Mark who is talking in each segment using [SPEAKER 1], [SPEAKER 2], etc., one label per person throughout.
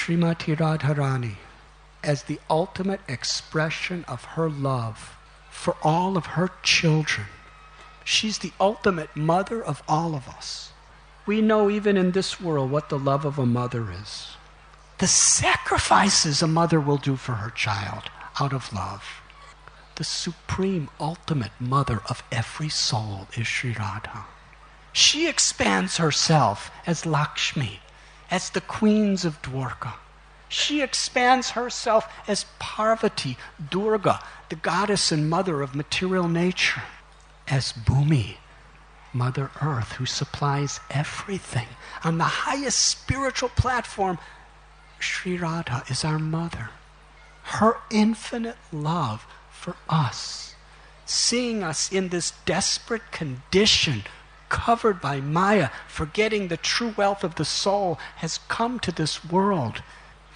[SPEAKER 1] Srimati Radharani as the ultimate expression of her love for all of her children. She's the ultimate mother of all of us. We know even in this world what the love of a mother is. The sacrifices a mother will do for her child out of love. The supreme, ultimate mother of every soul is Sri Radha. She expands herself as Lakshmi, as the queens of Dwarka. She expands herself as Parvati, Durga, the goddess and mother of material nature, as Bhumi, Mother Earth, who supplies everything. On the highest spiritual platform, Sri Radha is our mother. Her infinite love for us, seeing us in this desperate condition, covered by Maya, forgetting the true wealth of the soul, has come to this world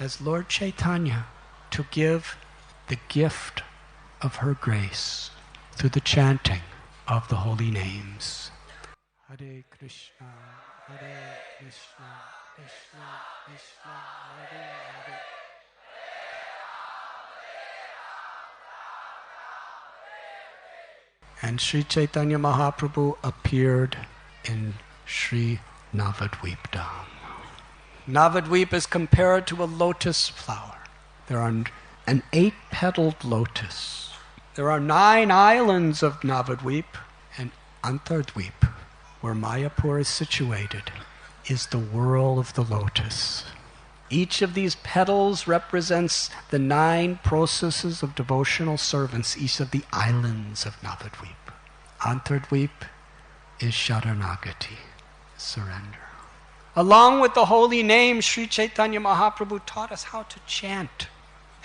[SPEAKER 1] as Lord Chaitanya to give the gift of her grace through the chanting of the holy names. Hare Krishna, Hare Krishna, Krishna Krishna, Hare Hare. And Sri Chaitanya Mahaprabhu appeared in Sri Navadwip Dham. Navadwip is compared to a lotus flower. There are an 8-petaled lotus. There are 9 islands of Navadwip, and Antardwip, where Mayapur is situated, is the whirl of the lotus. Each of these petals represents the 9 processes of devotional servants, each of the islands of Navadvip. Antardvip is Sharanagati, surrender. Along with the holy name, Sri Chaitanya Mahaprabhu taught us how to chant.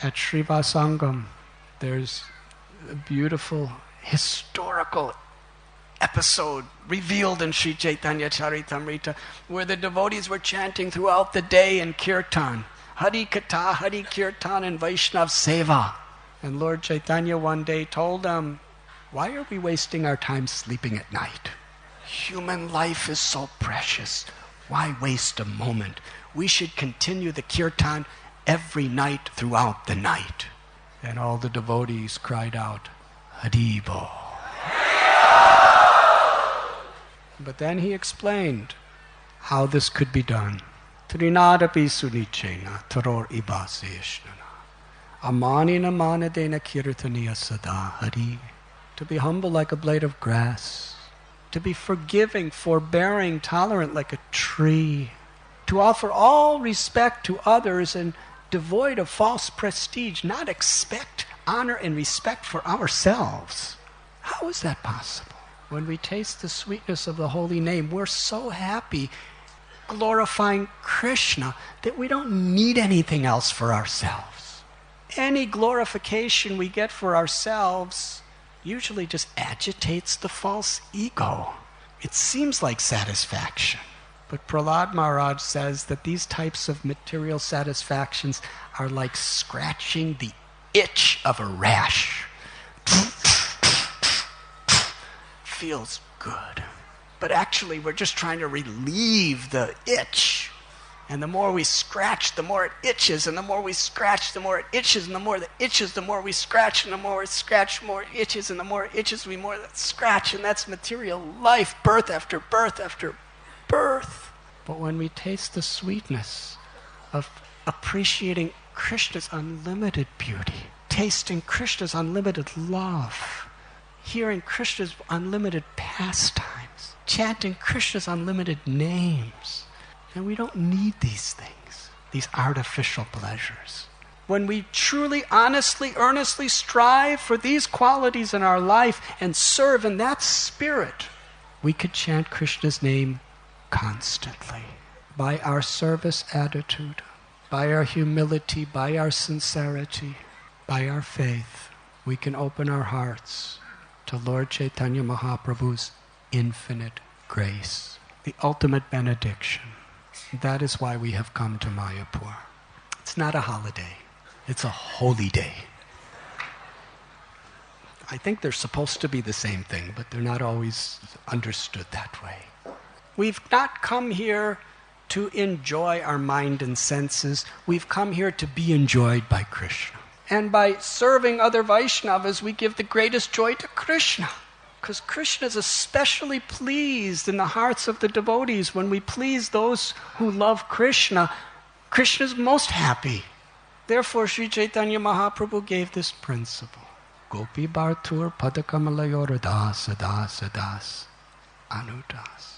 [SPEAKER 1] At Srivasangam, there's a beautiful historical episode revealed in Sri Chaitanya Charitamrita, where the devotees were chanting throughout the day in Kirtan. Hari Katha, Hari Kirtan, and Vaishnav Seva. And Lord Chaitanya one day told them, why are we wasting our time sleeping at night? Human life is so precious. Why waste a moment? We should continue the Kirtan every night throughout the night. And all the devotees cried out, Haribo. But then he explained how this could be done. Trinadapi sunichena taror ibaseshnana. Amanina manadena kirtaniya sada hari. To be humble like a blade of grass. To be forgiving, forbearing, tolerant like a tree. To offer all respect to others and devoid of false prestige, not expect honor and respect for ourselves. How is that possible? When we taste the sweetness of the holy name, we're so happy glorifying Krishna that we don't need anything else for ourselves. Any glorification we get for ourselves usually just agitates the false ego. It seems like satisfaction. But Prahlad Maharaj says that these types of material satisfactions are like scratching the itch of a rash. Feels good. But actually we're just trying to relieve the itch. And the more we scratch, the more it itches, and the more we scratch, the more it itches, and the more it itches, the more we scratch, and the more we scratch, the more it itches, and the more it itches, the more that scratch, and that's material life, birth after birth after birth. But when we taste the sweetness of appreciating Krishna's unlimited beauty, tasting Krishna's unlimited love, hearing Krishna's unlimited pastimes, chanting Krishna's unlimited names, and we don't need these things, these artificial pleasures. When we truly, honestly, earnestly strive for these qualities in our life and serve in that spirit, we could chant Krishna's name constantly. By our service attitude, by our humility, by our sincerity, by our faith, we can open our hearts to Lord Chaitanya Mahaprabhu's infinite grace, the ultimate benediction. That is why we have come to Mayapur. It's not a holiday. It's a holy day. I think they're supposed to be the same thing, but they're not always understood that way. We've not come here to enjoy our mind and senses. We've come here to be enjoyed by Krishna. And by serving other Vaishnavas, we give the greatest joy to Krishna. Because Krishna is especially pleased in the hearts of the devotees. When we please those who love Krishna, Krishna is most happy. Therefore, Sri Chaitanya Mahaprabhu gave this principle. Gopi Bhartur Padakamalayor Das Das Das Anudas.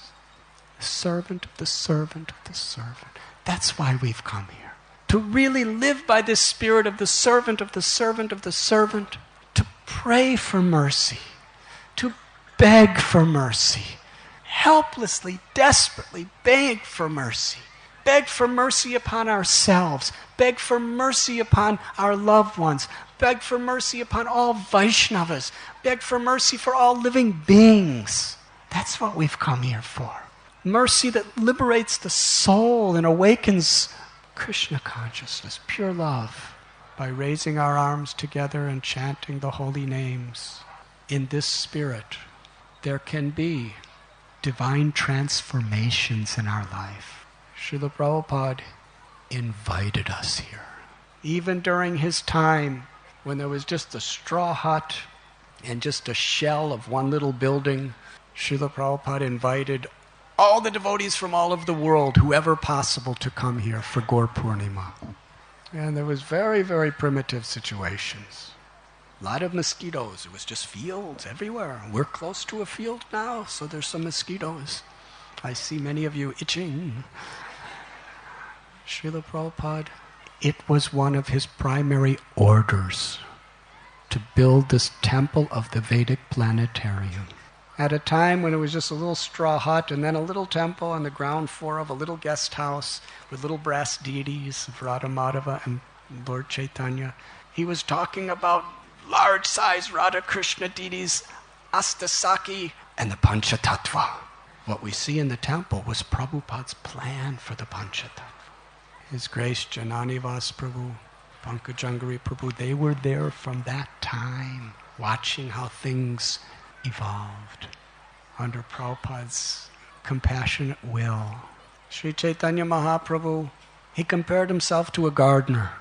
[SPEAKER 1] Servant of the servant of the servant. That's why we've come here. To really live by this spirit of the servant of the servant of the servant. To pray for mercy. To beg for mercy. Helplessly, desperately beg for mercy. Beg for mercy upon ourselves. Beg for mercy upon our loved ones. Beg for mercy upon all Vaishnavas. Beg for mercy for all living beings. That's what we've come here for. Mercy that liberates the soul and awakens Krishna consciousness, pure love, by raising our arms together and chanting the holy names. In this spirit, there can be divine transformations in our life. Srila Prabhupada invited us here. Even during his time, when there was just a straw hut and just a shell of one little building, Srila Prabhupada invited all the devotees from all over the world, whoever possible, to come here for Gaur Purnima. And there was very, very primitive situations. A lot of mosquitoes. It was just fields everywhere. We're close to a field now, so there's some mosquitoes. I see many of you itching. Srila Prabhupada, it was one of his primary orders to build this temple of the Vedic planetarium. At a time when it was just a little straw hut and then a little temple on the ground floor of a little guest house with little brass deities of Radha Madhava and Lord Chaitanya. He was talking about large-sized Radha Krishna deities, Astasaki, and the Panchatattva. What we see in the temple was Prabhupada's plan for the Panchatattva. His Grace Jananivas Prabhu, Pankajangari Prabhu, they were there from that time, watching how things evolved under Prabhupada's compassionate will. Sri Chaitanya Mahaprabhu, he compared himself to a gardener.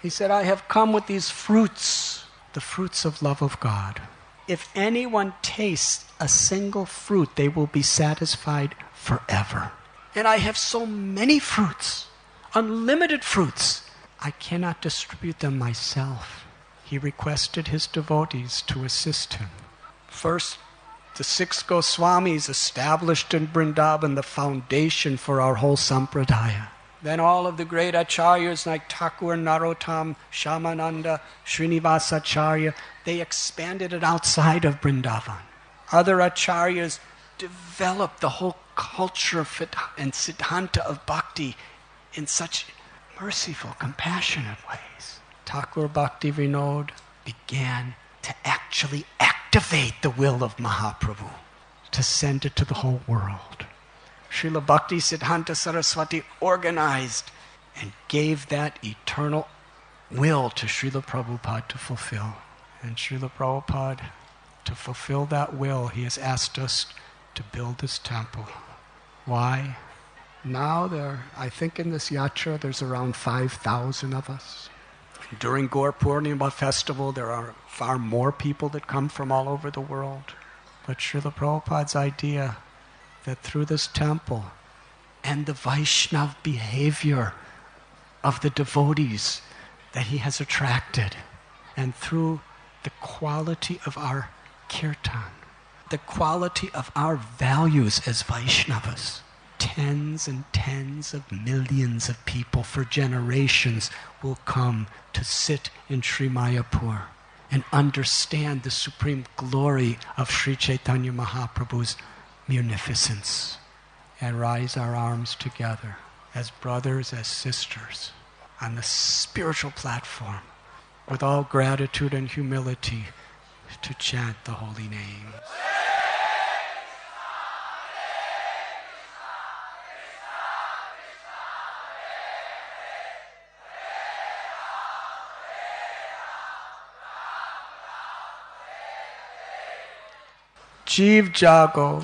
[SPEAKER 1] He said, I have come with these fruits, the fruits of love of God. If anyone tastes a single fruit, they will be satisfied forever. And I have so many fruits, unlimited fruits. I cannot distribute them myself. He requested his devotees to assist him. First, the 6 Goswamis established in Vrindavan the foundation for our whole sampradaya. Then all of the great acharyas like Thakur, Narottam, Shamananda, Srinivasacharya, they expanded it outside of Vrindavan. Other acharyas developed the whole culture and siddhanta of bhakti in such merciful, compassionate ways. Thakur Bhakti Vinod began to actually activate the will of Mahaprabhu, to send it to the whole world. Srila Bhakti Siddhanta Saraswati organized and gave that eternal will to Srila Prabhupada to fulfill. And Srila Prabhupada, to fulfill that will, he has asked us to build this temple. Why? Now I think in this yatra there's around 5,000 of us. During Gaur Purnima festival, there are far more people that come from all over the world. But Srila Prabhupada's idea that through this temple and the Vaishnav behavior of the devotees that he has attracted, and through the quality of our kirtan, the quality of our values as Vaishnavas, tens and tens of millions of people for generations will come to sit in Sri Mayapur and understand the supreme glory of Sri Chaitanya Mahaprabhu's munificence, and rise our arms together as brothers, as sisters, on the spiritual platform with all gratitude and humility to chant the holy names. Jeev Jago,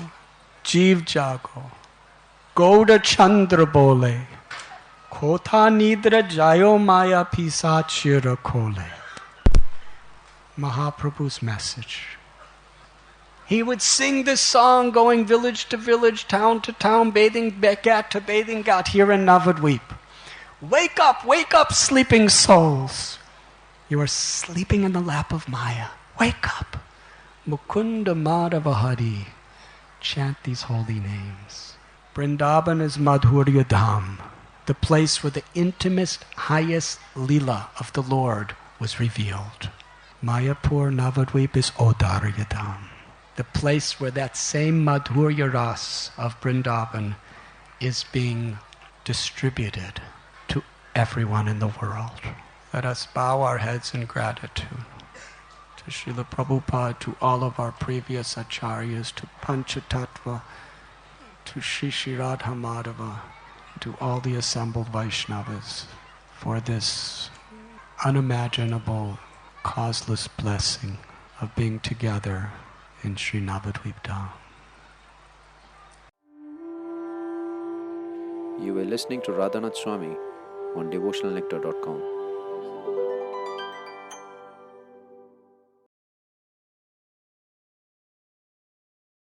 [SPEAKER 1] Jeev Jago, Gauda Chandra bole, Kotha nidra jayo maya pisachira kole. Mahaprabhu's message. He would sing this song going village to village, town to town, bathing ghat to bathing ghat here in Navadwip. Wake up, sleeping souls. You are sleeping in the lap of Maya. Wake up. Mukunda Madhava Hari. Chant these holy names. Vrindavan is Madhurya Dham, the place where the intimate, highest lila of the Lord was revealed. Mayapur, Navadwip is Odarya Dham, the place where that same Madhurya Ras of Vrindavan is being distributed to everyone in the world. Let us bow our heads in gratitude to Srila Prabhupada, to all of our previous acharyas, to Panchatattva, to Shri Shri Radha Madhava, to all the assembled Vaishnavas for this unimaginable, causeless blessing of being together in Sri Navadvip Dham.
[SPEAKER 2] You were listening to Radhanath Swami on devotionalnectar.com.